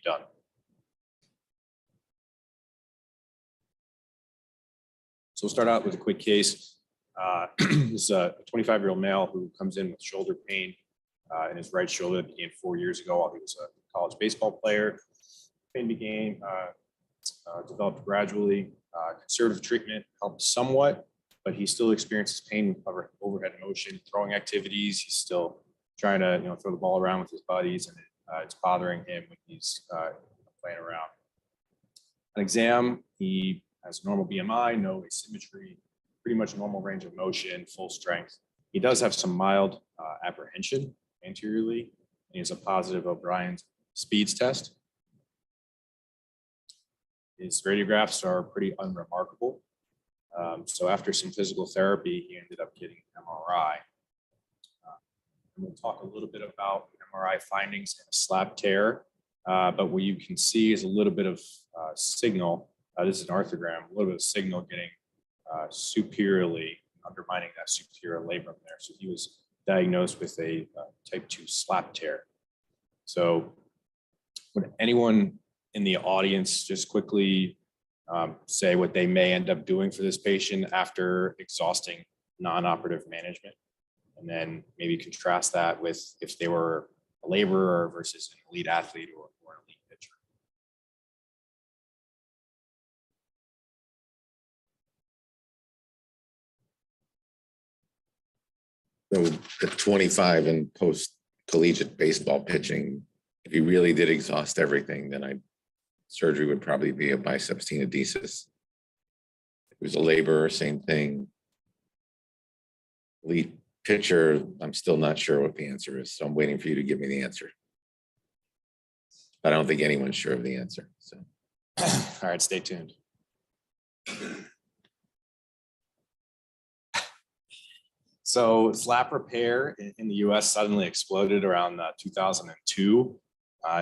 done. So we'll start out with a quick case. This is a 25-year-old male who comes in with shoulder pain in his right shoulder that began 4 years ago while he was a college baseball player. Pain began, developed gradually. Conservative treatment helped somewhat, but he still experiences pain with overhead motion, throwing activities. He's still trying to throw the ball around with his buddies, and it's bothering him when he's playing around. On exam, he has normal BMI, no asymmetry, pretty much normal range of motion, full strength. He does have some mild apprehension anteriorly, and he has a positive O'Brien's speeds test. His radiographs are pretty unremarkable. So after some physical therapy, he ended up getting an MRI. And we'll talk a little bit about MRI findings in a slap tear, but what you can see is a little bit of signal. This is an arthrogram, a little bit of signal getting superiorly undermining that superior labrum there. So he was diagnosed with a type 2 slap tear. So would anyone in the audience just quickly say what they may end up doing for this patient after exhausting non-operative management? And then maybe contrast that with if they were a laborer versus an elite athlete or an elite pitcher. So at 25 and post-collegiate baseball pitching, if he really did exhaust everything, then surgery would probably be a biceps tenodesis. If it was a laborer, same thing. Elite pitcher, I'm still not sure what the answer is, so I'm waiting for you to give me the answer. I don't think anyone's sure of the answer. So, all right, stay tuned. So slap repair in the US suddenly exploded around 2002.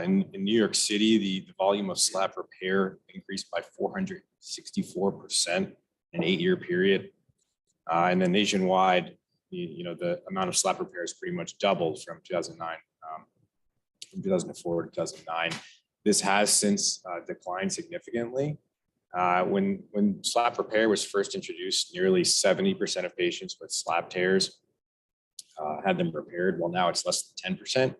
In New York City, the volume of slap repair increased by 464% in an 8-year period. And then nationwide, the amount of slap repairs pretty much doubled from 2009, from 2004 to 2009. This has since declined significantly. When slap repair was first introduced, nearly 70% of patients with slap tears had them repaired. Well, now it's less than 10%.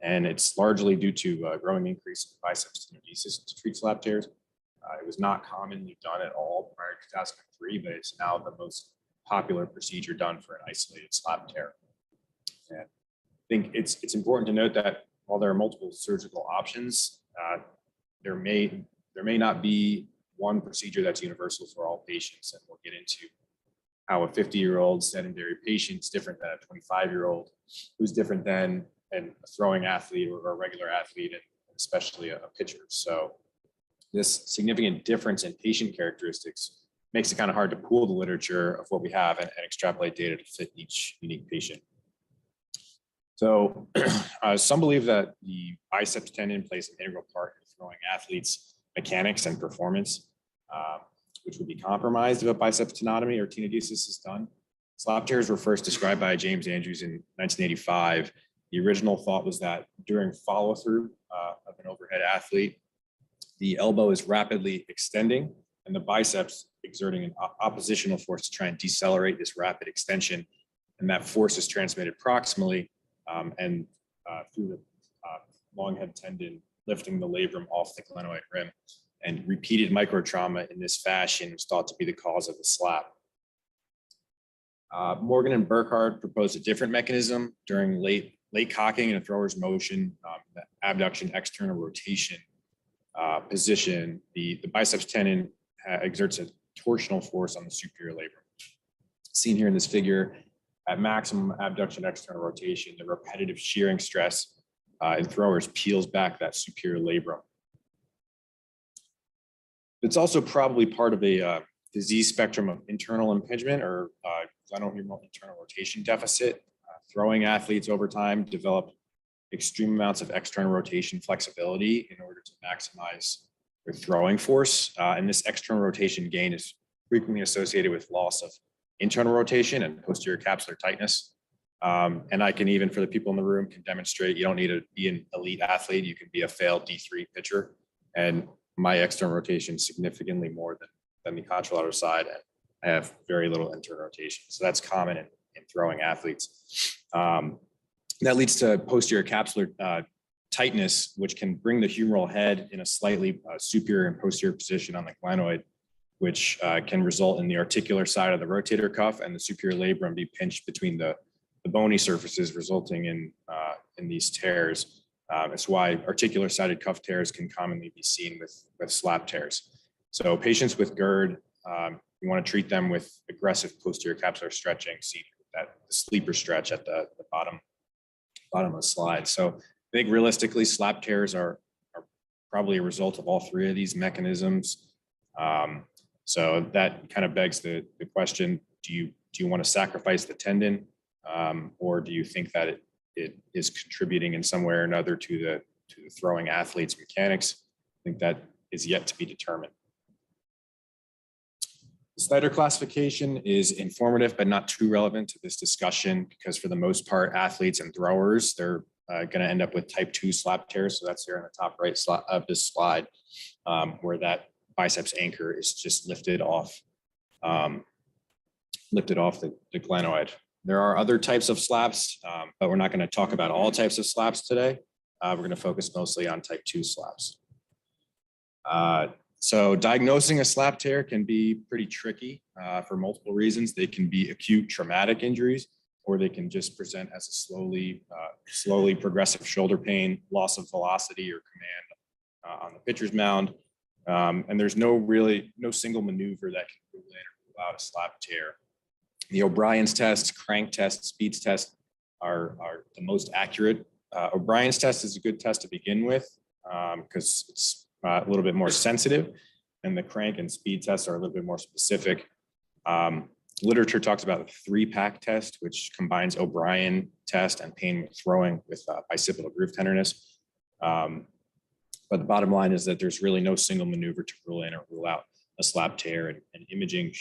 And it's largely due to a growing increase in biceps tenodesis to treat slap tears. It was not commonly done at all prior to 2003, but it's now the most popular procedure done for an isolated slap tear. And I think it's important to note that while there are multiple surgical options, there may not be one procedure that's universal for all patients. And we'll get into how a 50-year-old sedentary patient is different than a 25-year-old, who's different than a throwing athlete or a regular athlete, and especially a pitcher. So this significant difference in patient characteristics makes it kind of hard to pool the literature of what we have and extrapolate data to fit each unique patient. So some believe that the biceps tendon plays an integral part in throwing athletes' mechanics and performance, which would be compromised if a biceps tenotomy or tenodesis is done. Slap tears were first described by James Andrews in 1985. The original thought was that during follow-through of an overhead athlete, the elbow is rapidly extending and the biceps exerting an oppositional force to try and decelerate this rapid extension. And that force is transmitted proximally and through the long head tendon, lifting the labrum off the glenoid rim. And repeated microtrauma in this fashion was thought to be the cause of the slap. Morgan and Burkhardt proposed a different mechanism during late cocking and a thrower's motion, the abduction external rotation position. The biceps tendon exerts a torsional force on the superior labrum. Seen here in this figure, at maximum abduction external rotation, the repetitive shearing stress in throwers peels back that superior labrum. It's also probably part of a disease spectrum of internal impingement or glenohumeral internal rotation deficit. Throwing athletes over time develop extreme amounts of external rotation flexibility in order to maximize their throwing force. And this external rotation gain is frequently associated with loss of internal rotation and posterior capsular tightness. And I can even, for the people in the room, can demonstrate you don't need to be an elite athlete. You can be a failed D3 pitcher. And my external rotation is significantly more than the contralateral side. And I have very little internal rotation. So that's common in throwing athletes. That leads to posterior capsular tightness, which can bring the humeral head in a slightly superior and posterior position on the glenoid, which can result in the articular side of the rotator cuff and the superior labrum be pinched between the bony surfaces, resulting in these tears. It's why articular sided cuff tears can commonly be seen with slap tears. So patients with GERD, you want to treat them with aggressive posterior capsular stretching, see that sleeper stretch at the bottom of the slide. So I think realistically, slap tears are probably a result of all three of these mechanisms. So that kind of begs the question, do you want to sacrifice the tendon, or do you think that it is contributing in some way or another to the throwing athlete's mechanics? I think that is yet to be determined. The Snyder classification is informative, but not too relevant to this discussion, because for the most part, athletes and throwers, they're going to end up with type 2 slap tears. So that's here in the top right of this slide, where that biceps anchor is just lifted off the glenoid. There are other types of slaps, but we're not going to talk about all types of slaps today. We're going to focus mostly on type 2 slaps. So diagnosing a slap tear can be pretty tricky for multiple reasons. They can be acute traumatic injuries, or they can just present as a slowly progressive shoulder pain, loss of velocity or command on the pitcher's mound. And there's no single maneuver that can rule in or rule out a slap tear. The O'Brien's test, crank test, Speed's test are the most accurate. O'Brien's test is a good test to begin with because it's a little bit more sensitive, and the crank and speed tests are a little bit more specific. Literature talks about the 3-pack test, which combines O'Brien test and pain with throwing with bicipital groove tenderness. But the bottom line is that there's really no single maneuver to rule in or rule out a slap tear, and imaging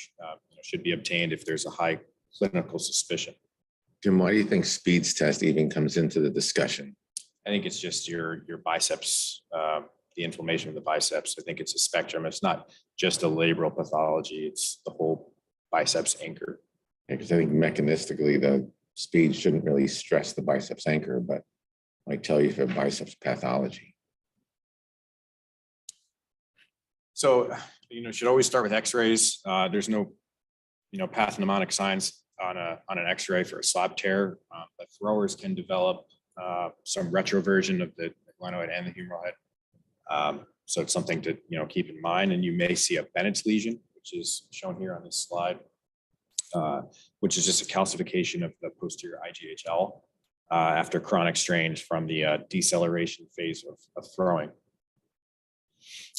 should be obtained if there's a high clinical suspicion. Jim, why do you think Speed's test even comes into the discussion? I think it's just your biceps, the inflammation of the biceps. I think it's a spectrum. It's not just a labral pathology. It's the whole biceps anchor. Because I think mechanistically, the Speed shouldn't really stress the biceps anchor, but might tell you if a biceps pathology. So, should always start with x-rays. There's no, pathognomonic signs on an x-ray for a slap tear, but throwers can develop some retroversion of the glenoid and the humeral head. So it's something to, keep in mind. And you may see a Bennett's lesion, which is shown here on this slide, which is just a calcification of the posterior IGHL after chronic strains from the deceleration phase of throwing.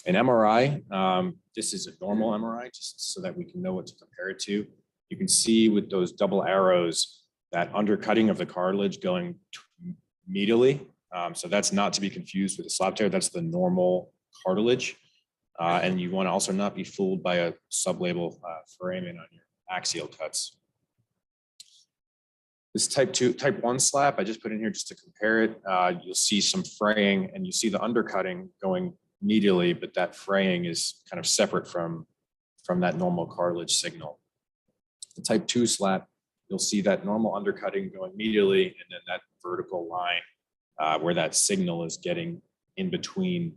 An MRI, this is a normal MRI, just so that we can know what to compare it to. You can see with those double arrows that undercutting of the cartilage going medially. So that's not to be confused with a slap tear. That's the normal cartilage. And you want to also not be fooled by a sublabal foramen on your axial cuts. This type 1 slap, I just put in here just to compare it. You'll see some fraying, and you see the undercutting going medially, but that fraying is kind of separate from that normal cartilage signal. The type 2 slap, you'll see that normal undercutting going medially, and then that vertical line where that signal is getting in between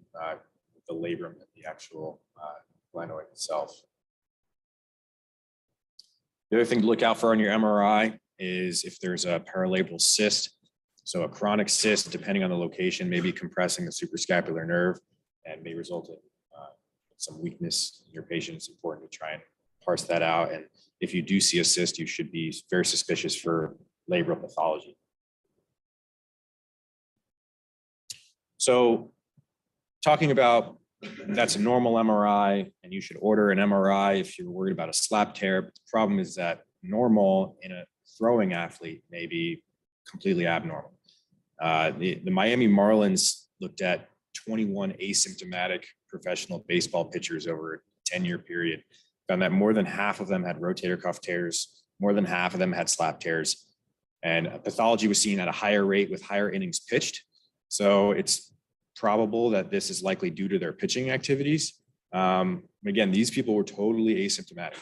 the labrum and the actual glenoid itself. The other thing to look out for on your MRI is if there's a paralabral cyst. So a chronic cyst, depending on the location, may be compressing the suprascapular nerve and may result in some weakness in your patient. It's important to try and parse that out. And if you do see a cyst, you should be very suspicious for labral pathology. So talking about that's a normal MRI, and you should order an MRI if you're worried about a slap tear. But the problem is that normal in a throwing athlete may be completely abnormal. The Miami Marlins looked at 21 asymptomatic professional baseball pitchers over a 10-year period, found that more than half of them had rotator cuff tears, more than half of them had slap tears. And pathology was seen at a higher rate with higher innings pitched. So it's probable that this is likely due to their pitching activities. Again, these people were totally asymptomatic.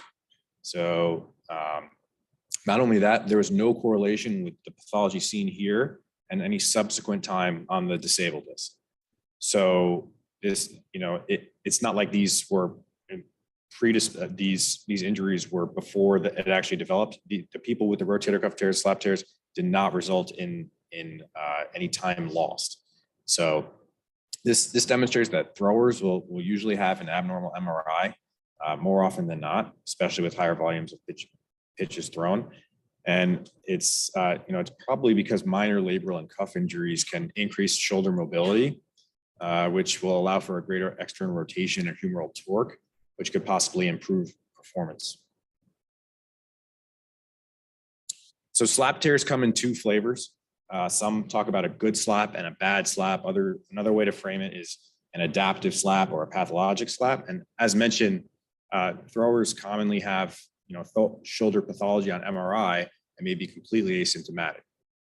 So not only that, there was no correlation with the pathology seen here and any subsequent time on the disabled list. So this, it's not like these were these injuries were before it actually developed. The people with the rotator cuff tears, slap tears, did not result in any time lost. So this demonstrates that throwers will usually have an abnormal MRI more often than not, especially with higher volumes of pitches thrown. And it's it's probably because minor labral and cuff injuries can increase shoulder mobility, which will allow for a greater external rotation and humeral torque, which could possibly improve performance. So slap tears come in two flavors. Some talk about a good slap and a bad slap. Another way to frame it is an adaptive slap or a pathologic slap. And as mentioned, throwers commonly have shoulder pathology on MRI and may be completely asymptomatic.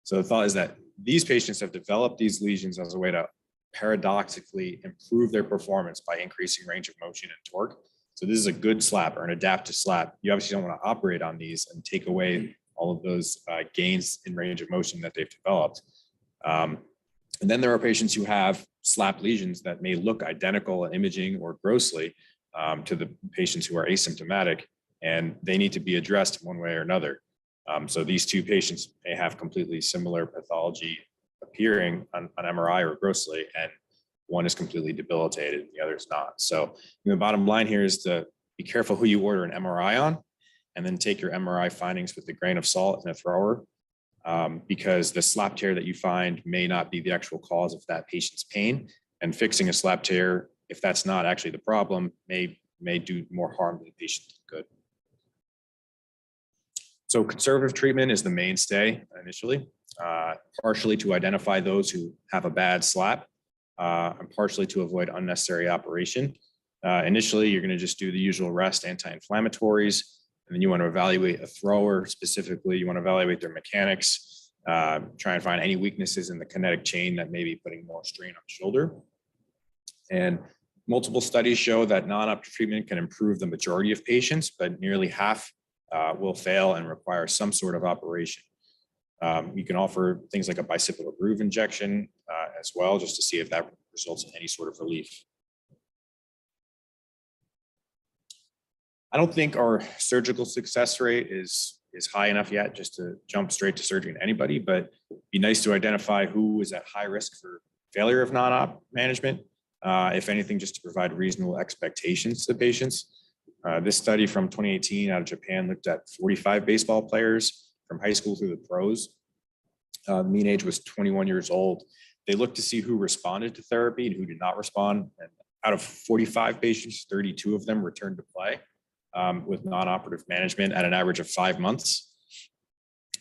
So the thought is that these patients have developed these lesions as a way to paradoxically improve their performance by increasing range of motion and torque. So this is a good slap or an adaptive slap. You obviously don't want to operate on these and take away all of those gains in range of motion that they've developed. And then there are patients who have slap lesions that may look identical in imaging or grossly to the patients who are asymptomatic, and they need to be addressed one way or another. So these two patients may have completely similar pathology appearing on MRI or grossly, and one is completely debilitated and the other is not. So the bottom line here is to be careful who you order an MRI on, and then take your MRI findings with a grain of salt in a thrower, because the slap tear that you find may not be the actual cause of that patient's pain, and fixing a slap tear, if that's not actually the problem, may do more harm to the patient than good. So conservative treatment is the mainstay initially, partially to identify those who have a bad slap, and partially to avoid unnecessary operation. Initially, you're going to just do the usual rest anti-inflammatories, and then you want to evaluate a thrower specifically. You want to evaluate their mechanics, try and find any weaknesses in the kinetic chain that may be putting more strain on the shoulder. And multiple studies show that non-op treatment can improve the majority of patients, but nearly half will fail and require some sort of operation. You can offer things like a bicipital groove injection as well, just to see if that results in any sort of relief. I don't think our surgical success rate is high enough yet just to jump straight to surgery in anybody, but it'd be nice to identify who is at high risk for failure of non-op management, if anything, just to provide reasonable expectations to patients. This study from 2018 out of Japan looked at 45 baseball players from high school through the pros. The mean age was 21 years old. They looked to see who responded to therapy and who did not respond. And out of 45 patients, 32 of them returned to play with non-operative management at an average of 5 months.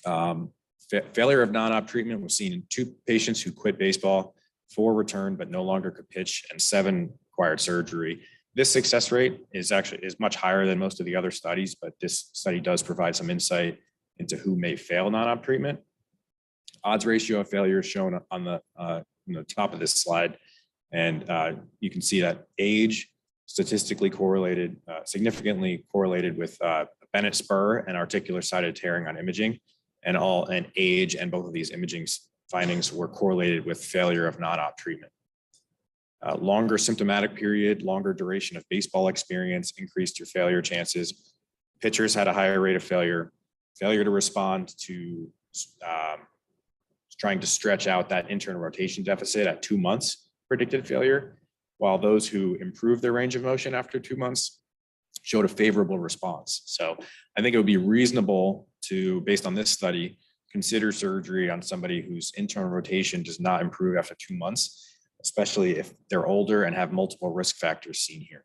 Failure of non-op treatment was seen in 2 patients who quit baseball, 4 returned but no longer could pitch, and 7 required surgery. This success rate is much higher than most of the other studies, but this study does provide some insight into who may fail non-op treatment. Odds ratio of failure is shown on the top of this slide, and you can see that age statistically correlated, significantly correlated with Bennett spur and articular sided tearing on imaging, and age and both of these imaging findings were correlated with failure of non-op treatment. Longer symptomatic period, longer duration of baseball experience increased your failure chances. Pitchers had a higher rate of failure to respond to trying to stretch out that internal rotation deficit at 2 months predicted failure, while those who improved their range of motion after 2 months showed a favorable response. So I think it would be reasonable to, based on this study, consider surgery on somebody whose internal rotation does not improve after 2 months, especially if they're older and have multiple risk factors seen here.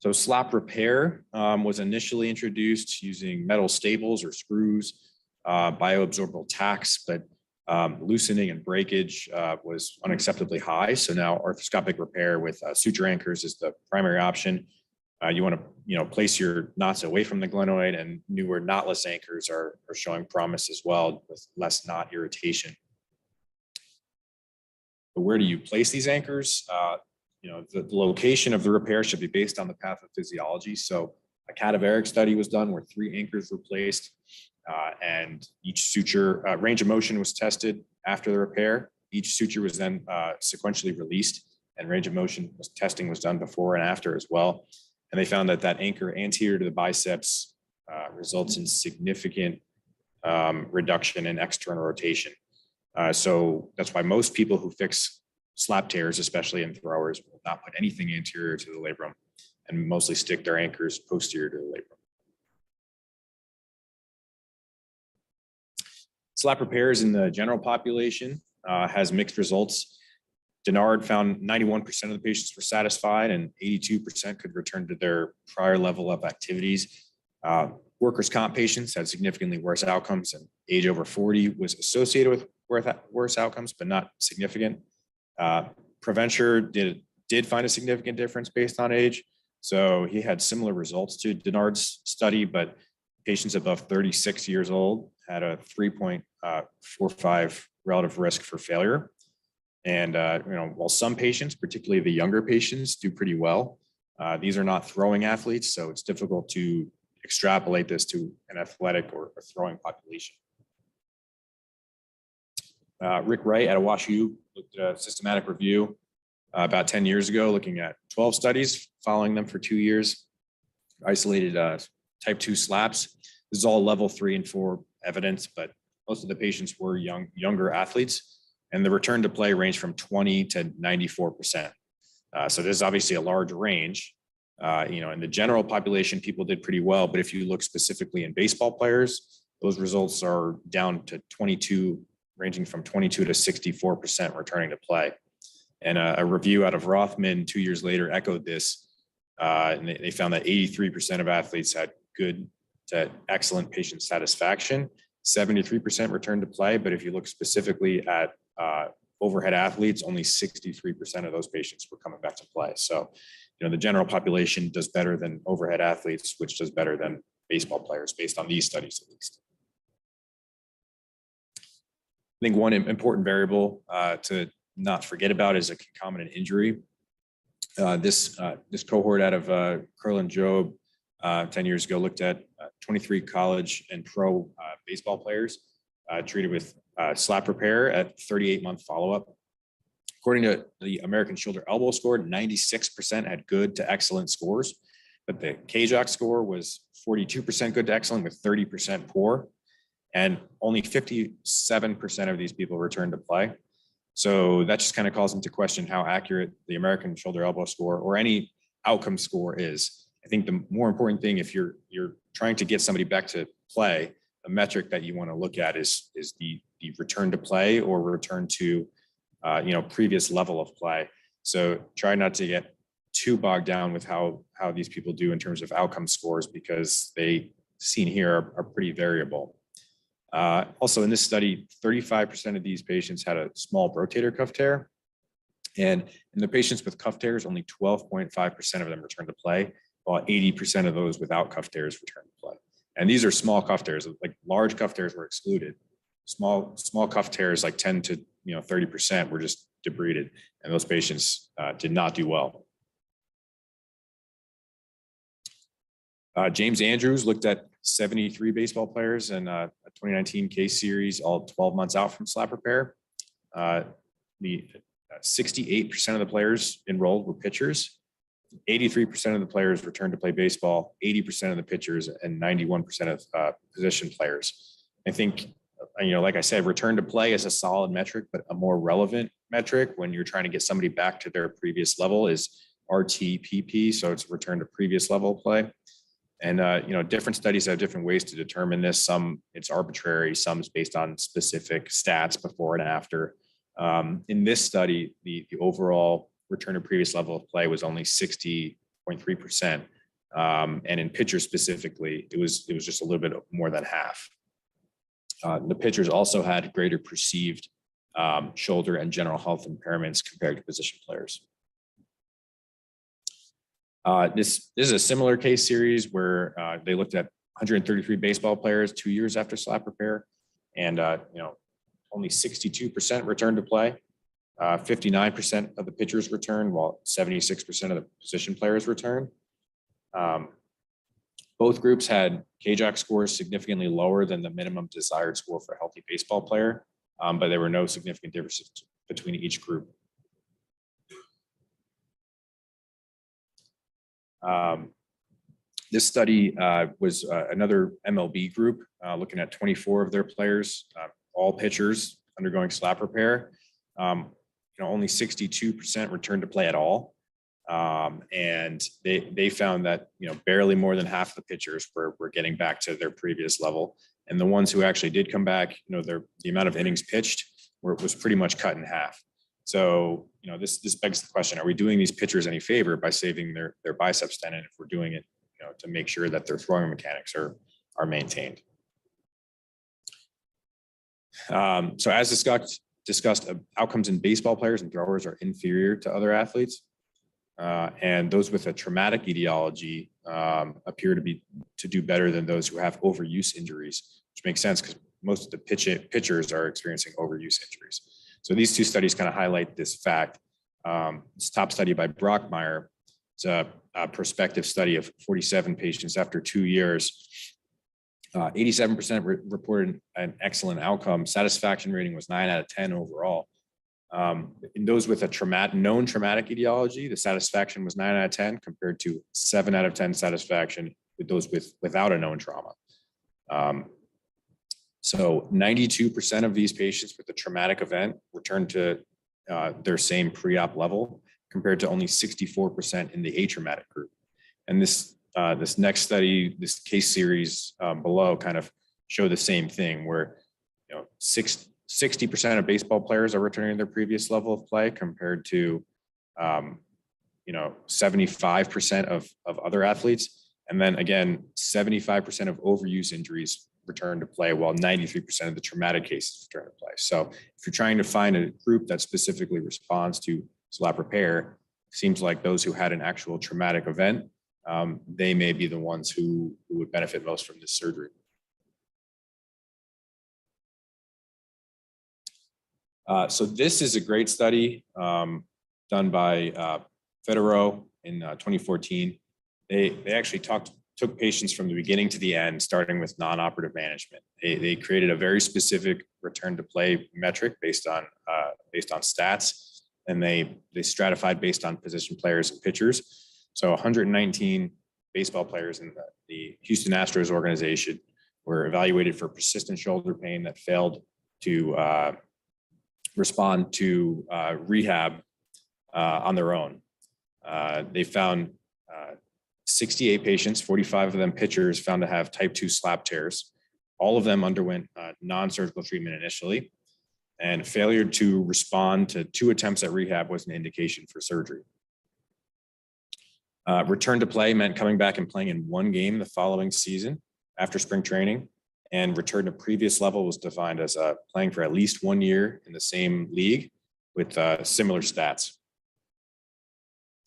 So slap repair was initially introduced using metal staples or screws, bioabsorbable tacks, but loosening and breakage was unacceptably high. So now arthroscopic repair with suture anchors is the primary option. You want to, place your knots away from the glenoid, and newer knotless anchors are showing promise as well with less knot irritation. But where do you place these anchors? The location of the repair should be based on the pathophysiology. So a cadaveric study was done where 3 anchors were placed, and each suture range of motion was tested after the repair. Each suture was then sequentially released, and range of motion testing was done before and after as well. And they found that anchor anterior to the biceps results in significant reduction in external rotation. So that's why most people who fix slap tears, especially in throwers, will not put anything anterior to the labrum and mostly stick their anchors posterior to the labrum. Slap repairs in the general population has mixed results. Denard found 91% of the patients were satisfied and 82% could return to their prior level of activities. Workers' comp patients had significantly worse outcomes, and age over 40 was associated with worse outcomes, but not significant. Preventure did find a significant difference based on age. So he had similar results to Denard's study, but patients above 36 years old had a 3.45 relative risk for failure. And, while some patients, particularly the younger patients, do pretty well, these are not throwing athletes, so it's difficult to extrapolate this to an athletic or a throwing population. Rick Wright at WashU looked at a systematic review about 10 years ago, looking at 12 studies, following them for 2 years, isolated type 2 slaps. This is all level 3 and 4 evidence, but most of the patients were younger athletes, and the return to play ranged from 20 to 94%. So there's obviously a large range. In the general population, people did pretty well, but if you look specifically in baseball players, those results are down to 22, ranging from 22 to 64% returning to play. And a review out of Rothman 2 years later echoed this, and they found that 83% of athletes had good to excellent patient satisfaction, 73% return to play. But if you look specifically at overhead athletes, only 63% of those patients were coming back to play. So, the general population does better than overhead athletes, which does better than baseball players based on these studies, at least. I think one important variable to not forget about is a concomitant injury. This cohort out of Curlin Job 10 years ago looked at 23 college and pro baseball players treated with slap repair at 38-month follow-up. According to the American Shoulder Elbow score, 96% had good to excellent scores, but the KJOC score was 42% good to excellent with 30% poor, and only 57% of these people returned to play. So that just kind of calls into question how accurate the American Shoulder Elbow score or any outcome score is. I think the more important thing, if you're trying to get somebody back to play, the metric that you want to look at is the return to play or return to previous level of play. So try not to get too bogged down with how these people do in terms of outcome scores, because they seen here are pretty variable. Also in this study, 35% of these patients had a small rotator cuff tear. And in the patients with cuff tears, only 12.5% of them returned to play, while 80% of those without cuff tears returned to play. And these are small cuff tears, like large cuff tears were excluded. Small cuff tears, like 10 to 30%, were just debrided, and those patients did not do well. James Andrews looked at 73 baseball players in a 2019 case series, all 12 months out from slap repair. The 68% of the players enrolled were pitchers. 83% of the players returned to play baseball, 80% of the pitchers, and 91% of position players. I think, like I said, return to play is a solid metric, but a more relevant metric when you're trying to get somebody back to their previous level is RTPP. So it's return to previous level of play. And, different studies have different ways to determine this. Some it's arbitrary, some is based on specific stats before and after. In this study, the overall return to previous level of play was only 60.3%. And in pitchers specifically, it was just a little bit more than half. The pitchers also had greater perceived shoulder and general health impairments compared to position players. This is a similar case series where they looked at 133 baseball players 2 years after slap repair, and only 62% returned to play. 59% of the pitchers returned, while 76% of the position players returned. Both groups had KJOC scores significantly lower than the minimum desired score for a healthy baseball player, but there were no significant differences between each group. This study was another MLB group looking at 24 of their players, all pitchers undergoing slap repair. Only 62% returned to play at all. And they found that barely more than half of the pitchers were getting back to their previous level. And the ones who actually did come back, the amount of innings pitched was pretty much cut in half. So, this begs the question, are we doing these pitchers any favor by saving their biceps tendon if we're doing it, to make sure that their throwing mechanics are maintained? So as discussed, outcomes in baseball players and throwers are inferior to other athletes. And those with a traumatic etiology appear to do better than those who have overuse injuries, which makes sense because most of the pitchers are experiencing overuse injuries. So these two studies kind of highlight this fact. This top study by Brockmeyer, it's a prospective study of 47 patients after 2 years. 87% reported an excellent outcome. Satisfaction rating was 9 out of 10 overall. In those with a known traumatic etiology, the satisfaction was 9 out of 10 compared to 7 out of 10 satisfaction with those without a known trauma. So 92% of these patients with a traumatic event returned to their same pre-op level compared to only 64% in the atraumatic group. And this next study, this case series below kind of show the same thing where 60% of baseball players are returning to their previous level of play compared to 75% of other athletes. And then again, 75% of overuse injuries return to play, while 93% of the traumatic cases return to play. So if you're trying to find a group that specifically responds to slap repair, it seems like those who had an actual traumatic event, they may be the ones who would benefit most from this surgery. So this is a great study done by Federow in 2014. They actually took patients from the beginning to the end, starting with non-operative management. They created a very specific return to play metric based on stats, and they stratified based on position players and pitchers. So 119 baseball players in the Houston Astros organization were evaluated for persistent shoulder pain that failed to respond to rehab on their own. They found 68 patients, 45 of them pitchers, found to have type 2 slap tears. All of them underwent non-surgical treatment initially, and failure to respond to 2 attempts at rehab was an indication for surgery. Return to play meant coming back and playing in 1 game the following season after spring training, and return to previous level was defined as playing for at least 1 year in the same league with similar stats.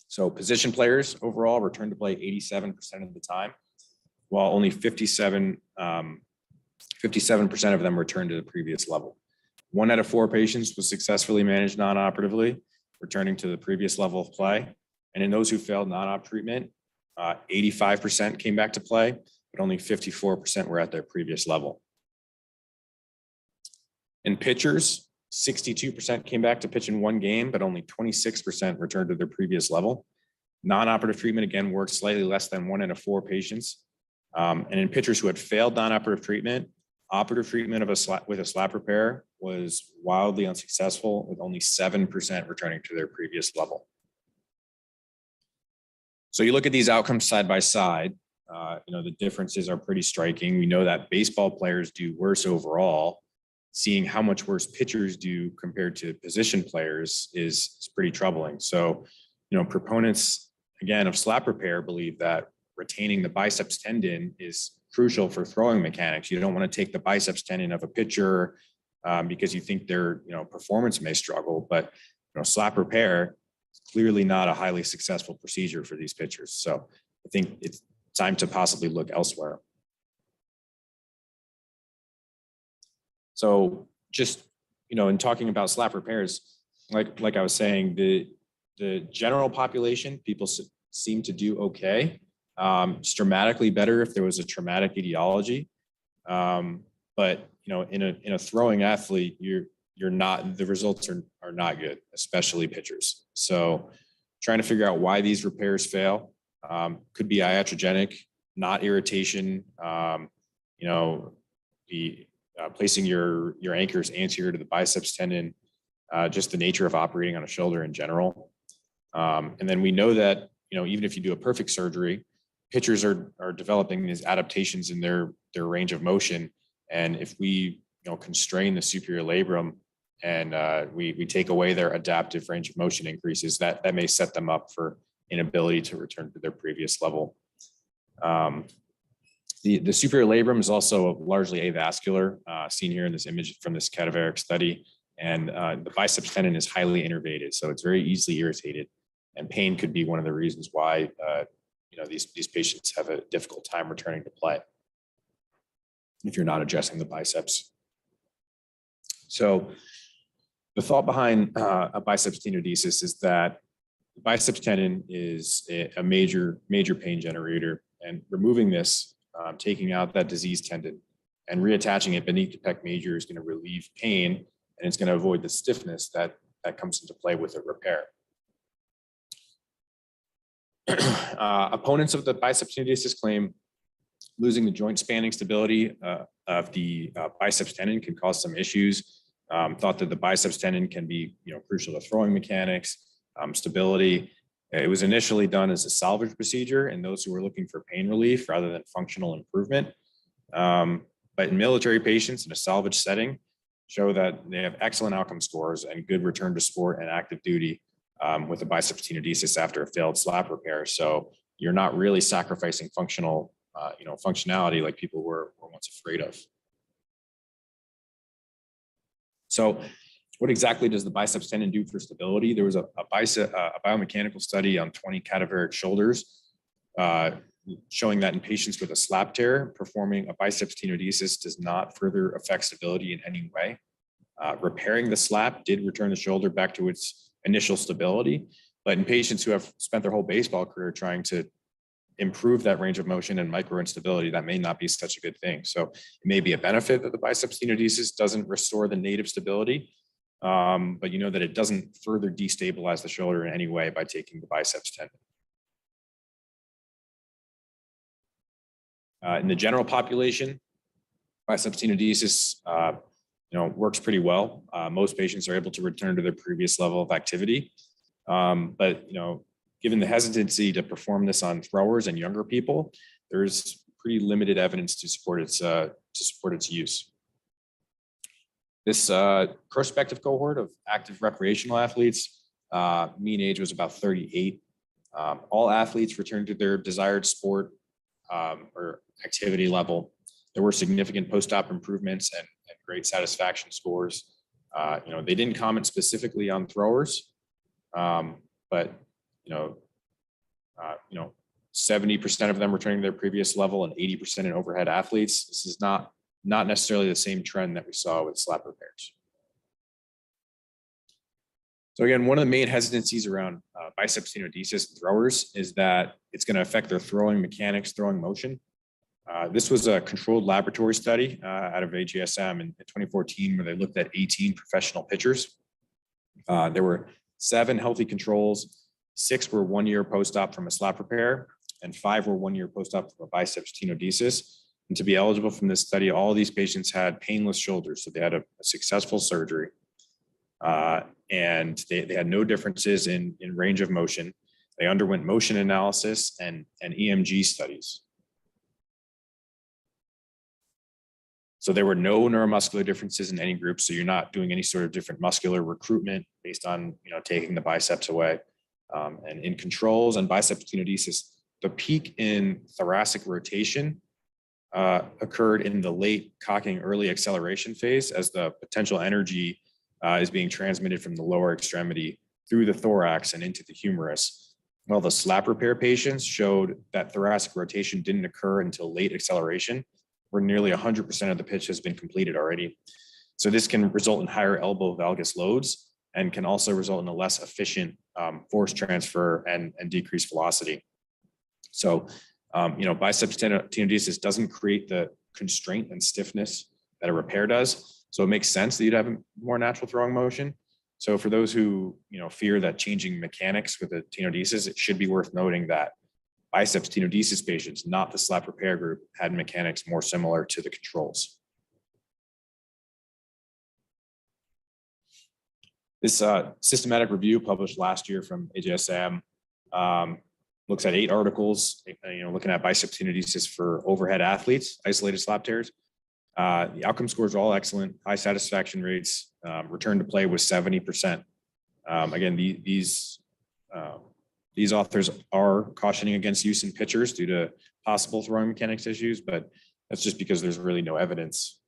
So position players overall returned to play 87% of the time, while only 57% of them returned to the previous level. 1 out of 4 patients was successfully managed non-operatively, returning to the previous level of play. And in those who failed non-op treatment, 85% came back to play, but only 54% were at their previous level. In pitchers, 62% came back to pitch in 1 game, but only 26% returned to their previous level. Non-operative treatment, again, worked slightly less than 1 out of 4 patients. And in pitchers who had failed non-operative treatment, operative treatment with a slap repair was wildly unsuccessful, with only 7% returning to their previous level. So you look at these outcomes side by side, the differences are pretty striking. We know that baseball players do worse overall. Seeing how much worse pitchers do compared to position players is pretty troubling. So, proponents, again, of slap repair believe that retaining the biceps tendon is crucial for throwing mechanics. You don't want to take the biceps tendon of a pitcher because you think their, performance may struggle, but, slap repair clearly not a highly successful procedure for these pitchers. So I think it's time to possibly look elsewhere. So just, in talking about slap repairs, like I was saying, the general population, people seem to do okay. It's dramatically better if there was a traumatic etiology. But in a throwing athlete, the results are not good, especially pitchers. So trying to figure out why these repairs fail, could be iatrogenic, not irritation. Placing your anchors anterior to the biceps tendon, just the nature of operating on a shoulder in general. And then we know that, even if you do a perfect surgery, pitchers are developing these adaptations in their range of motion. And if we, constrain the superior labrum and we take away their adaptive range of motion increases, that may set them up for inability to return to their previous level. The superior labrum is also largely avascular, seen here in this image from this cadaveric study. And the biceps tendon is highly innervated, so it's very easily irritated. And pain could be one of the reasons why these patients have a difficult time returning to play if you're not addressing the biceps. So the thought behind a biceps tenodesis is that the biceps tendon is a major pain generator, and removing this, taking out that diseased tendon and reattaching it beneath the pec major is going to relieve pain, and it's going to avoid the stiffness that comes into play with a repair. Opponents of the biceps tenodesis claim losing the joint spanning stability of the biceps tendon can cause some issues. Thought that the biceps tendon can be crucial to throwing mechanics, stability. It was initially done as a salvage procedure in those who were looking for pain relief rather than functional improvement. But in military patients in a salvage setting, show that they have excellent outcome scores and good return to sport and active duty with a biceps tenodesis after a failed slap repair. So you're not really sacrificing functional, functionality like people were once afraid of. So what exactly does the biceps tendon do for stability? There was a biomechanical study on 20 cadaveric shoulders showing that in patients with a slap tear, performing a biceps tenodesis does not further affect stability in any way. Repairing the slap did return the shoulder back to its initial stability, but in patients who have spent their whole baseball career trying to improve that range of motion and micro instability, that may not be such a good thing. So it may be a benefit that the biceps tenodesis doesn't restore the native stability, but that it doesn't further destabilize the shoulder in any way by taking the biceps tendon. In the general population, biceps tenodesis, works pretty well. Most patients are able to return to their previous level of activity, but given the hesitancy to perform this on throwers and younger people, there's pretty limited evidence to support its use. This prospective cohort of active recreational athletes, mean age was about 38. All athletes returned to their desired sport or activity level. There were significant post-op improvements and great satisfaction scores. They didn't comment specifically on throwers, but 70% of them returning to their previous level and 80% in overhead athletes. This is not necessarily the same trend that we saw with slap repairs. So again, one of the main hesitancies around biceps tenodesis throwers is that it's going to affect their throwing mechanics, throwing motion. This was a controlled laboratory study out of AJSM in 2014 where they looked at 18 professional pitchers. There were 7 healthy controls, 6 were 1 year post-op from a slap repair, and 5 were 1 year post-op from a biceps tenodesis. And to be eligible from this study, all of these patients had painless shoulders, so they had a successful surgery. And they had no differences in range of motion. They underwent motion analysis and EMG studies. So there were no neuromuscular differences in any group. So you're not doing any sort of different muscular recruitment based on taking the biceps away. And in controls and biceps tenodesis, the peak in thoracic rotation occurred in the late cocking, early acceleration phase as the potential energy is being transmitted from the lower extremity through the thorax and into the humerus. While the slap repair patients showed that thoracic rotation didn't occur until late acceleration, where nearly 100% of the pitch has been completed already. So this can result in higher elbow valgus loads and can also result in a less efficient force transfer and decreased velocity. So, biceps tenodesis doesn't create the constraint and stiffness that a repair does. So it makes sense that you'd have a more natural throwing motion. So for those who, fear that changing mechanics with a tenodesis, it should be worth noting that biceps tenodesis patients, not the slap repair group, had mechanics more similar to the controls. This systematic review published last year from AJSM looks at 8 articles, looking at biceps tenodesis for overhead athletes, isolated slap tears. The outcome scores are all excellent, high satisfaction rates. Return to play was 70%. Again, these authors are cautioning against use in pitchers due to possible throwing mechanics issues, but that's just because there's really no evidence.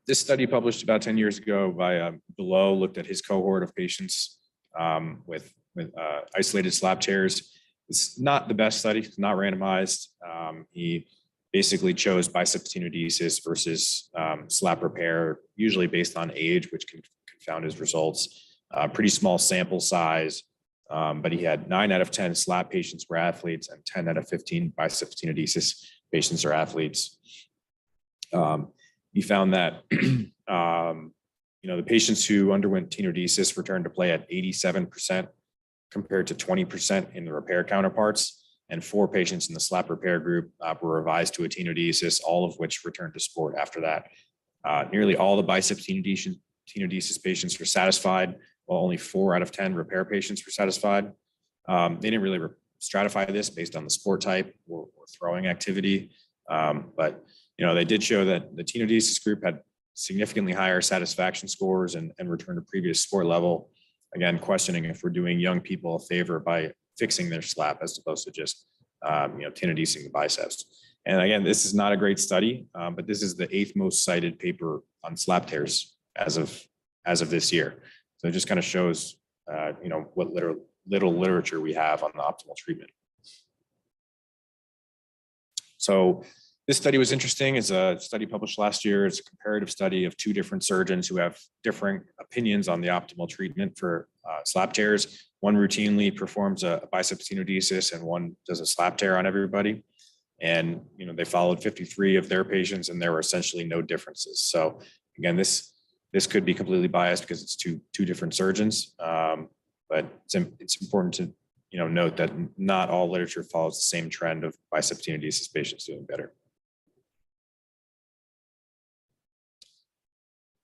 This study published about 10 years ago by Below looked at his cohort of patients with isolated slap tears. It's not the best study, it's not randomized. He basically chose biceps tenodesis versus slap repair, usually based on age, which can confound his results. Pretty small sample size, but he had 9 out of 10 slap patients were athletes and 10 out of 15 biceps tenodesis patients are athletes. He found that the patients who underwent tenodesis returned to play at 87% compared to 20% in the repair counterparts, and 4 patients in the slap repair group were revised to a tenodesis, all of which returned to sport after that. Nearly all the biceps tenodesis patients were satisfied, while only 4 out of 10 repair patients were satisfied. They didn't really stratify this based on the sport type or throwing activity, but they did show that the tenodesis group had significantly higher satisfaction scores and return to previous sport level. Again, questioning if we're doing young people a favor by fixing their slap as opposed to just tenodesing the biceps. And again, this is not a great study, but this is the 8th most cited paper on slap tears as of this year. So it just kind of shows what little literature we have on the optimal treatment. So this study was interesting. It's a study published last year. It's a comparative study of 2 different surgeons who have different opinions on the optimal treatment for slap tears. One routinely performs a biceps tenodesis and one does a slap tear on everybody. And they followed 53 of their patients and there were essentially no differences. So again, this could be completely biased because it's two different surgeons. But it's important to note that not all literature follows the same trend of biceps tenodesis patients doing better.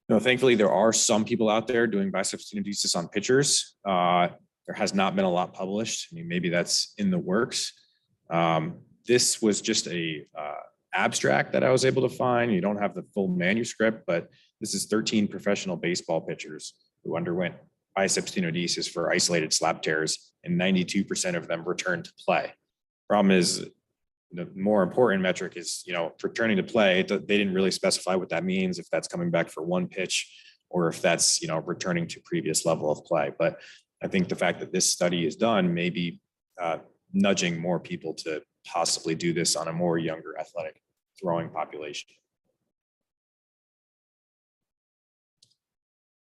Thankfully, there are some people out there doing biceps tenodesis on pitchers. There has not been a lot published. Maybe that's in the works. This was just a abstract that I was able to find. You don't have the full manuscript, but this is 13 professional baseball pitchers who underwent biceps tenodesis for isolated slap tears, and 92% of them returned to play. Problem is, the more important metric is, returning to play. They didn't really specify what that means, if that's coming back for one pitch or if that's, returning to previous level of play. But I think the fact that this study is done may be nudging more people to possibly do this on a more younger athletic throwing population.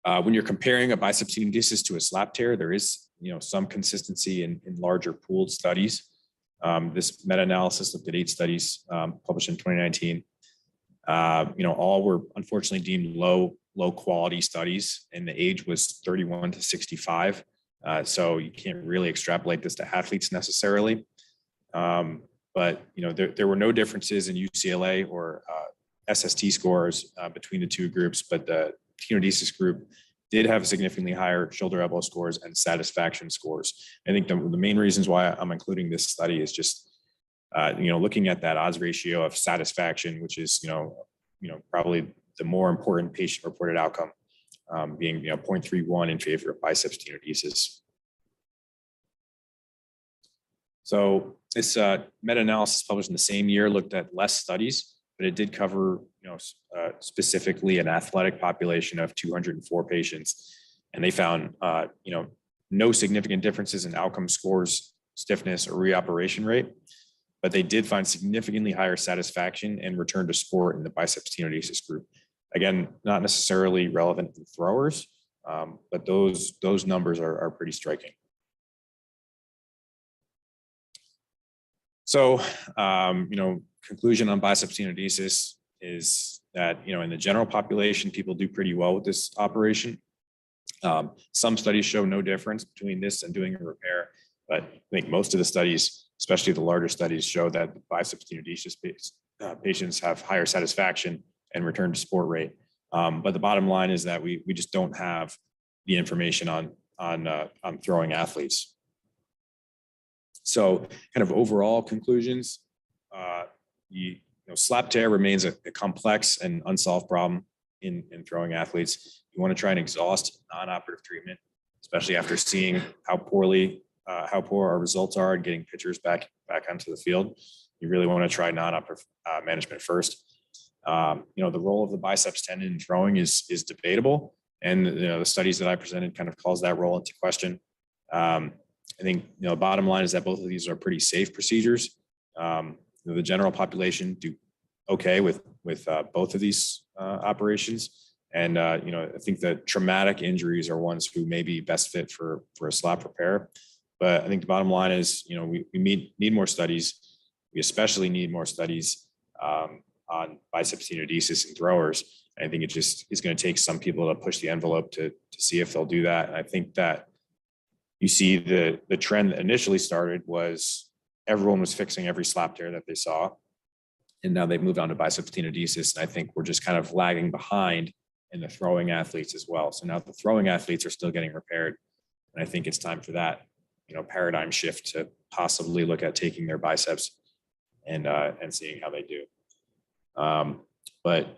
When you're comparing a biceps tenodesis to a slap tear, there is, some consistency in larger pooled studies. This meta-analysis looked at 8 studies published in 2019. All were unfortunately deemed low quality studies, and the age was 31 to 65. So you can't really extrapolate this to athletes necessarily. But there were no differences in UCLA or SST scores between the 2 groups, but the tenodesis group did have significantly higher shoulder elbow scores and satisfaction scores. I think the main reasons why I'm including this study is just, looking at that odds ratio of satisfaction, which is, probably the more important patient reported outcome, being, 0.31 in favor of biceps tenodesis. So this meta-analysis published in the same year looked at less studies, but it did cover, specifically an athletic population of 204 patients. And they found, no significant differences in outcome scores, stiffness, or reoperation rate, but they did find significantly higher satisfaction and return to sport in the biceps tenodesis group. Again, not necessarily relevant to throwers, but those numbers are pretty striking. So, conclusion on biceps tenodesis is that, in the general population, people do pretty well with this operation. Some studies show no difference between this and doing a repair, but I think most of the studies, especially the larger studies, show that biceps tenodesis patients have higher satisfaction and return to sport rate. But the bottom line is that we just don't have the information on throwing athletes. So, kind of overall conclusions, slap tear remains a complex and unsolved problem in throwing athletes. You want to try and exhaust non-operative treatment, especially after seeing how poor our results are and getting pitchers back onto the field. You really want to try non-operative management first. The role of the biceps tendon in throwing is debatable, and the studies that I presented kind of calls that role into question. I think the bottom line is that both of these are pretty safe procedures. The general population do okay with both of these operations. And, I think the traumatic injuries are ones who may be best fit for a slap repair. But I think the bottom line is, we need more studies. We especially need more studies on biceps tenodesis in throwers. And I think it just is going to take some people to push the envelope to see if they'll do that. And I think that you see the trend that initially started was everyone was fixing every slap tear that they saw. And now they've moved on to biceps tenodesis. And I think we're just kind of lagging behind in the throwing athletes as well. So now the throwing athletes are still getting repaired. And I think it's time for that, paradigm shift to possibly look at taking their biceps and seeing how they do. But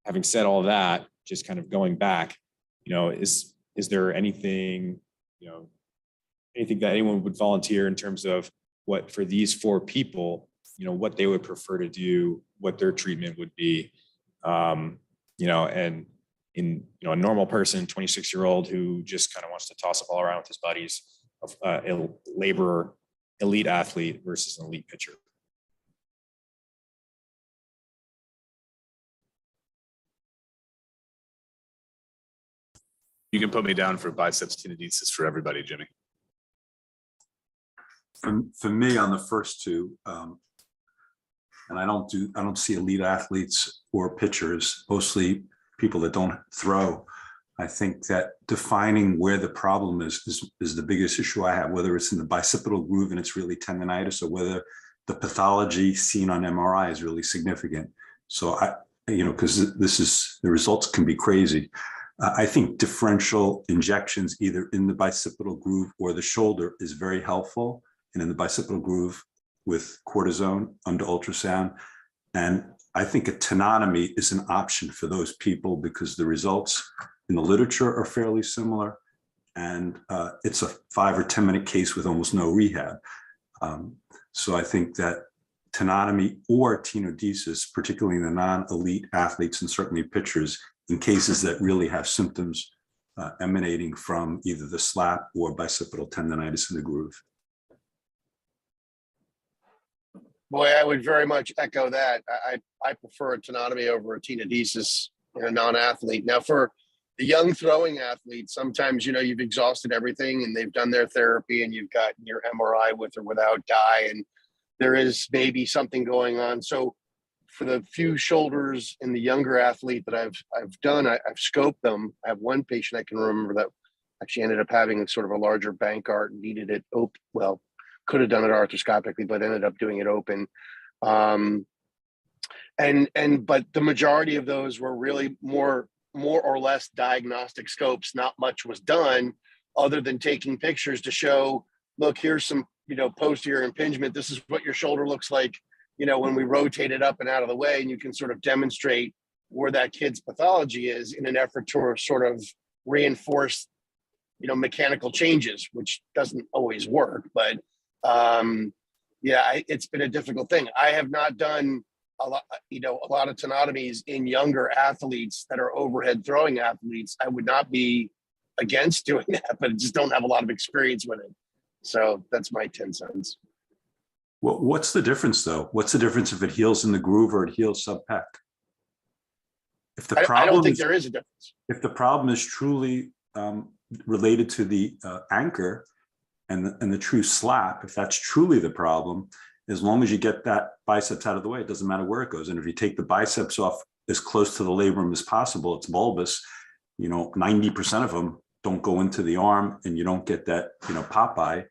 having said all that, just kind of going back, is there anything that anyone would volunteer in terms of what for these 4 people, what they would prefer to do, what their treatment would be, and in a normal person, 26-year-old who just kind of wants to toss a ball around with his buddies, a laborer, elite athlete versus an elite pitcher. You can put me down for biceps tenodesis for everybody, Jimmy. For me, on the first two, and I don't see elite athletes or pitchers, mostly people that don't throw. I think that defining where the problem is the biggest issue I have, whether it's in the bicipital groove and it's really tendonitis, or whether the pathology seen on MRI is really significant. So because the results can be crazy. I think differential injections either in the bicipital groove or the shoulder is very helpful, and in the bicipital groove with cortisone under ultrasound. And I think a tenotomy is an option for those people because the results in the literature are fairly similar, and it's a 5 or 10 minute case with almost no rehab. So I think that tenotomy or tenodesis, particularly in the non-elite athletes and certainly pitchers, in cases that really have symptoms emanating from either the slap or bicipital tendonitis in the groove. Boy, I would very much echo that. I prefer a tenotomy over a tenodesis in a non-athlete. Now, for the young throwing athletes, sometimes, you've exhausted everything and they've done their therapy and you've got your MRI with or without dye, and there is maybe something going on. So for the few shoulders in the younger athlete that I've done, I've scoped them. I have one patient I can remember that actually ended up having sort of a larger bank art and needed it open. Well, could have done it arthroscopically, but ended up doing it open. But the majority of those were really more or less diagnostic scopes. Not much was done other than taking pictures to show, look, here's some, posterior impingement. This is what your shoulder looks like, when we rotate it up and out of the way, and you can sort of demonstrate where that kid's pathology is in an effort to sort of reinforce, mechanical changes, which doesn't always work, but it's been a difficult thing. I have not done a lot of tenotomies in younger athletes that are overhead throwing athletes. I would not be against doing that, but just don't have a lot of experience with it. So that's my 10 cents. Well, what's the difference though? What's the difference if it heals in the groove or it heals sub pec? If the I problem don't think is, there is a difference. if the problem is truly related to the anchor and the true slap, if that's truly the problem, as long as you get that biceps out of the way, it doesn't matter where it goes. And if you take the biceps off as close to the labrum as possible, it's bulbous. 90% of them don't go into the arm, and you don't get that, Popeye.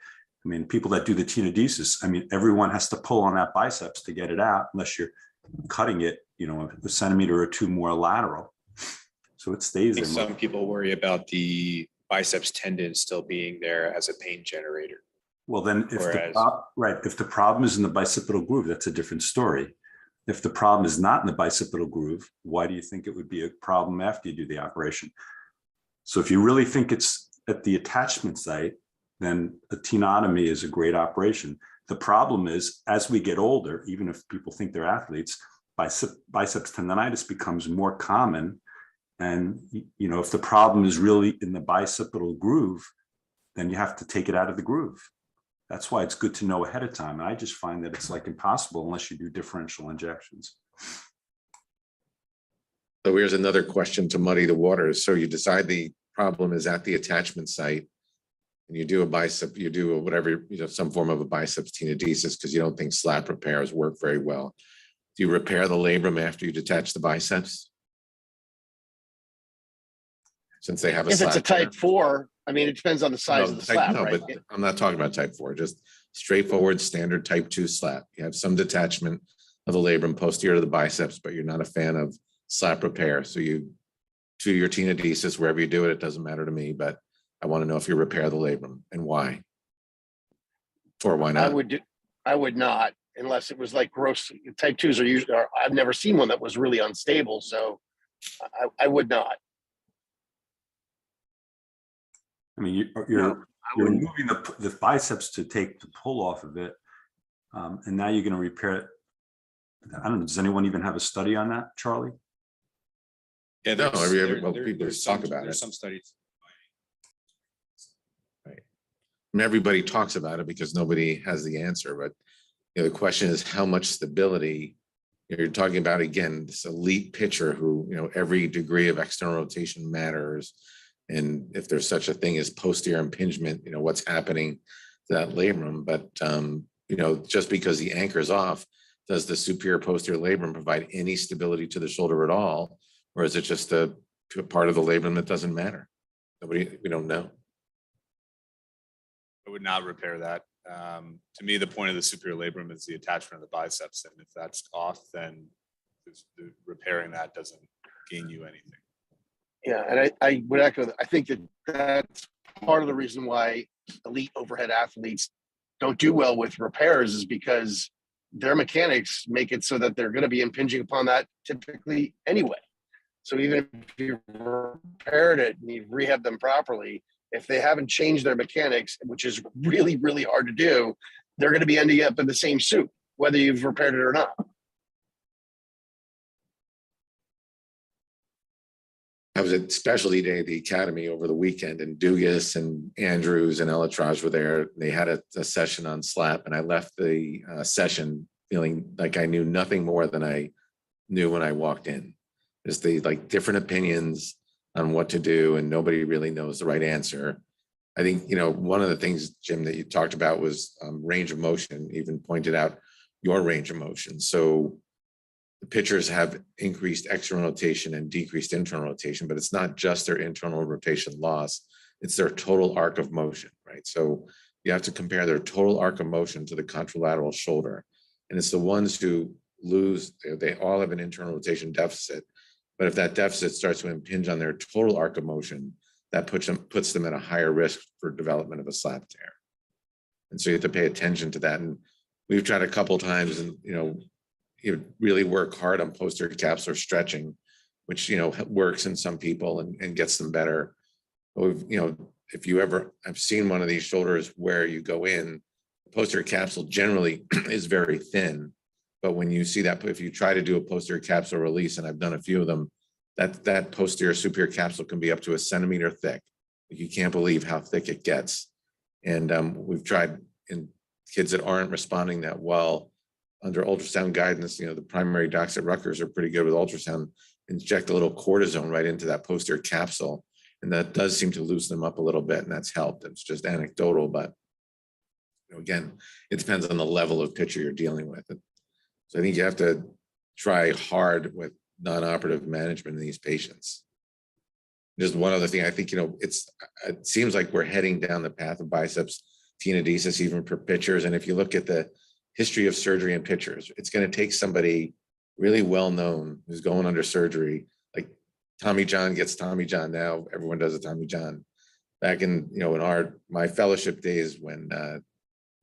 I mean, people that do the tenodesis, I mean, everyone has to pull on that biceps to get it out, unless you're cutting it, a centimeter or two more lateral. So it stays I in. think some people worry about the biceps tendon still being there as a pain generator. Well, then if Whereas- if the problem is in the bicipital groove, that's a different story. If the problem is not in the bicipital groove, why do you think it would be a problem after you do the operation? So if you really think it's at the attachment site, then a tenotomy is a great operation. The problem is, as we get older, even if people think they're athletes, biceps tendonitis becomes more common. And, if the problem is really in the bicipital groove, then you have to take it out of the groove. That's why it's good to know ahead of time. And I just find that it's like impossible unless you do differential injections. So here's another question to muddy the waters. So you decide the problem is at the attachment site, and you do whatever, some form of a biceps tenodesis because you don't think slap repairs work very well. Do you repair the labrum after you detach the biceps? Since they have a If it's a slap tear? type 4, I mean, it depends on the size No, of the slap, no, right? but I'm not talking about type 4, just straightforward standard type 2 slap. You have some detachment of the labrum posterior to the biceps, but you're not a fan of slap repair. So you do your tenodesis wherever you do it. It doesn't matter to me, but I want to know if you repair the labrum and why. Or why not? I would not, unless it was like gross. Type 2s are usually, I've never seen one that was really unstable. So I would not. I mean, you're removing the biceps to take the pull off of it. And now you're going to repair it. I don't know. Does anyone even have a study on that, Charlie? Yeah, No, people there's talk about there's it. some studies. I mean, everybody talks about it because nobody has the answer, but the question is how much stability. You're talking about, again, this elite pitcher who, every degree of external rotation matters. And if there's such a thing as posterior impingement, what's happening to that labrum. But, just because the anchor's off, does the superior posterior labrum provide any stability to the shoulder at all? Or is it just a part of the labrum that doesn't matter? We don't know. I would not repair that. To me, the point of the superior labrum is the attachment of the biceps. And if that's off, then repairing that doesn't gain you anything. Yeah, and I would echo that. I think that's part of the reason why elite overhead athletes don't do well with repairs, is because their mechanics make it so that they're going to be impinging upon that typically anyway. So even if you've repaired it and you've rehabbed them properly, if they haven't changed their mechanics, which is really, really hard to do, they're going to be ending up in the same soup, whether you've repaired it or not. I was at specialty day at the academy over the weekend, and Dugas and Andrews and Elatraj were there. They had a session on slap, and I left the session feeling like I knew nothing more than I knew when I walked in. Just different opinions on what to do, and nobody really knows the right answer. I think, one of the things, Jim, that you talked about was range of motion, even pointed out your range of motion. So the pitchers have increased external rotation and decreased internal rotation, but it's not just their internal rotation loss, it's their total arc of motion, right? So you have to compare their total arc of motion to the contralateral shoulder. And it's the ones who lose, they all have an internal rotation deficit. But if that deficit starts to impinge on their total arc of motion, that puts them at a higher risk for development of a slap tear. And so you have to pay attention to that. And we've tried a couple of times, and you really work hard on posterior capsular stretching, which works in some people and gets them better. But if you ever have seen one of these shoulders where you go in, the posterior capsule generally is very thin. But when you see that, if you try to do a posterior capsule release, and I've done a few of them, that posterior superior capsule can be up to 1 centimeter thick. You can't believe how thick it gets. And we've tried in kids that aren't responding that well under ultrasound guidance, you know, the primary docs at Rutgers are pretty good with ultrasound, inject a little cortisone right into that posterior capsule. And that does seem to loosen them up a little bit, and that's helped. It's just anecdotal, but you know, again, it depends on the level of picture you're dealing with. So I think you have to try hard with non-operative management in these patients. Just one other thing, I think, you know, it seems like we're heading down the path of biceps tenodesis, even for pitchers. And if you look at the history of surgery in pitchers, it's going to take somebody really well-known who's going under surgery. Like Tommy John gets Tommy John now, everyone does a Tommy John. Back in, you know, in my fellowship days when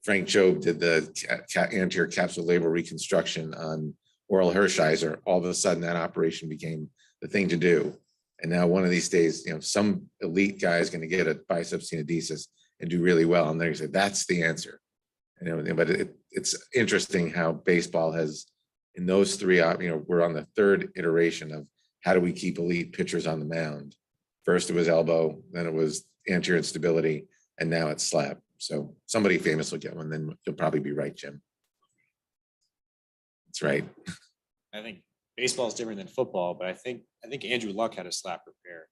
Frank Jobe did the anterior capsule labral reconstruction on Oral Hershiser, all of a sudden that operation became the thing to do. And now one of these days, you know, some elite guy is going to get a biceps tenodesis and do really well. And they're going to say, that's the answer. And everything. But it's interesting how baseball has, in those three, you know, we're on the third iteration of how do we keep elite pitchers on the mound. First it was elbow, then it was anterior instability, and now it's slap. So somebody famous will get one, then you'll probably be right, Jim. That's right. I think baseball is different than football, but I think Andrew Luck had a slap repair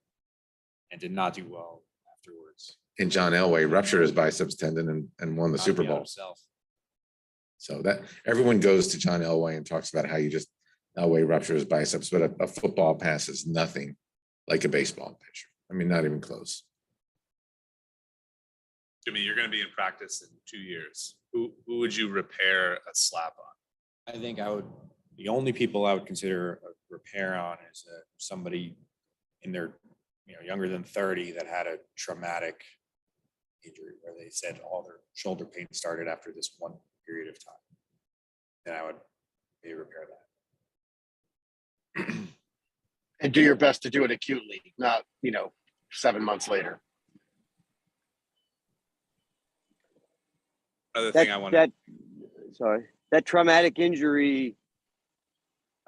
and did not do well afterwards. And John Elway ruptured his biceps tendon and won the Super Knocked me out Bowl. himself. So that everyone goes to John Elway and talks about how you just Elway ruptured his biceps, but a football pass is nothing like a baseball pitcher. I mean, not even close. Jimmy, you're going to be in practice in 2 years. Who would you repair a slap on? I think the only people I would consider a repair on is somebody in their, you know, younger than 30 that had a traumatic injury where they said all their shoulder pain started after this one period of time. Then I would maybe repair that. And do your best to do it acutely, not, 7 months later. Another thing I want to. That traumatic injury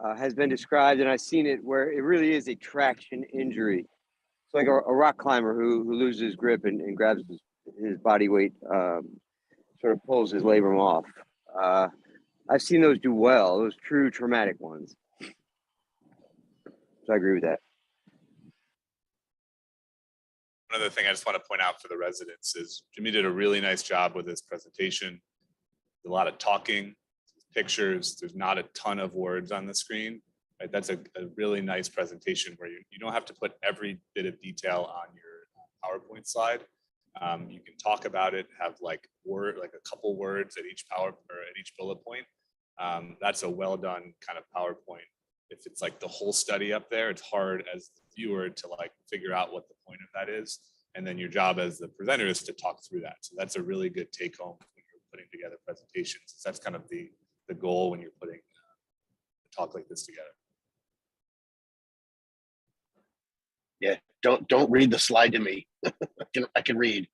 has been described, and I've seen it where it really is a traction injury. It's like a rock climber who loses grip and grabs his body weight, sort of pulls his labrum off. I've seen those do well, those true traumatic ones. So I agree with that. Another thing I just want to point out for the residents is Jimmy did a really nice job with his presentation. A lot of talking, pictures. There's not a ton of words on the screen. Right? That's a really nice presentation where you don't have to put every bit of detail on your PowerPoint slide. You can talk about it, have like a couple words at each bullet point. That's a well done kind of PowerPoint. If it's like the whole study up there, it's hard as the viewer to like figure out what the point of that is. And then your job as the presenter is to talk through that. So that's a really good take home when you're putting together presentations. That's kind of the goal when you're putting a talk like this together. Yeah, don't read the slide to me. I can read.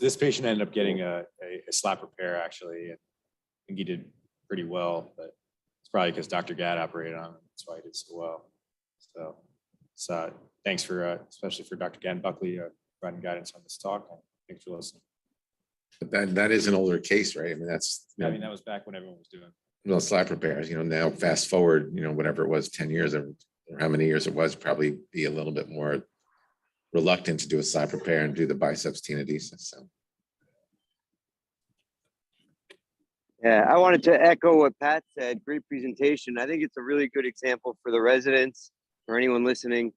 This patient ended up getting a slap repair actually. I think he did pretty well, but it's probably because Dr. Gadd operated on him. That's why he did so well. So thanks for, especially for Dr. Gadd Buckley, providing guidance on this talk. Thanks for listening. But that is an older case, right? I mean, That was back when everyone was doing. well, slap repairs, now fast forward, whatever it was, 10 years or how many years it was, probably be a little bit more reluctant to do a slap repair and do the biceps tenodesis. So. Yeah, I wanted to echo what Pat said. Great presentation. I think it's a really good example for the residents or anyone listening,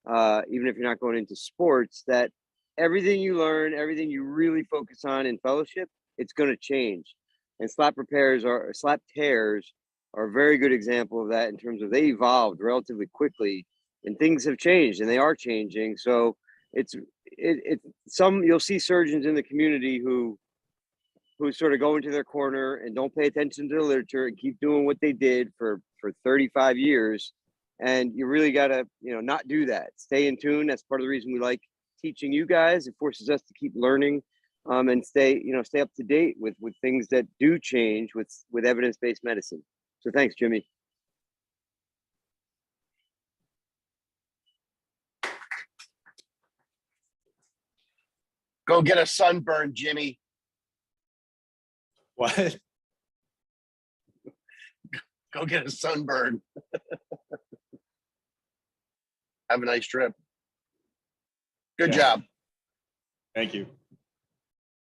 even if you're not going into sports, that everything you learn, everything you really focus on in fellowship, it's going to change. And slap tears are a very good example of that in terms of they evolved relatively quickly and things have changed and they are changing. So it's you'll see surgeons in the community who sort of go into their corner and don't pay attention to the literature and keep doing what they did for 35 years. And you really got to, not do that. Stay in tune. That's part of the reason we like teaching you guys. It forces us to keep learning and stay up to date with things that do change with evidence-based medicine. So thanks, Jimmy. Go get a sunburn, Jimmy. What? Go get a sunburn. Have a nice trip. Good Yeah. job. Thank you.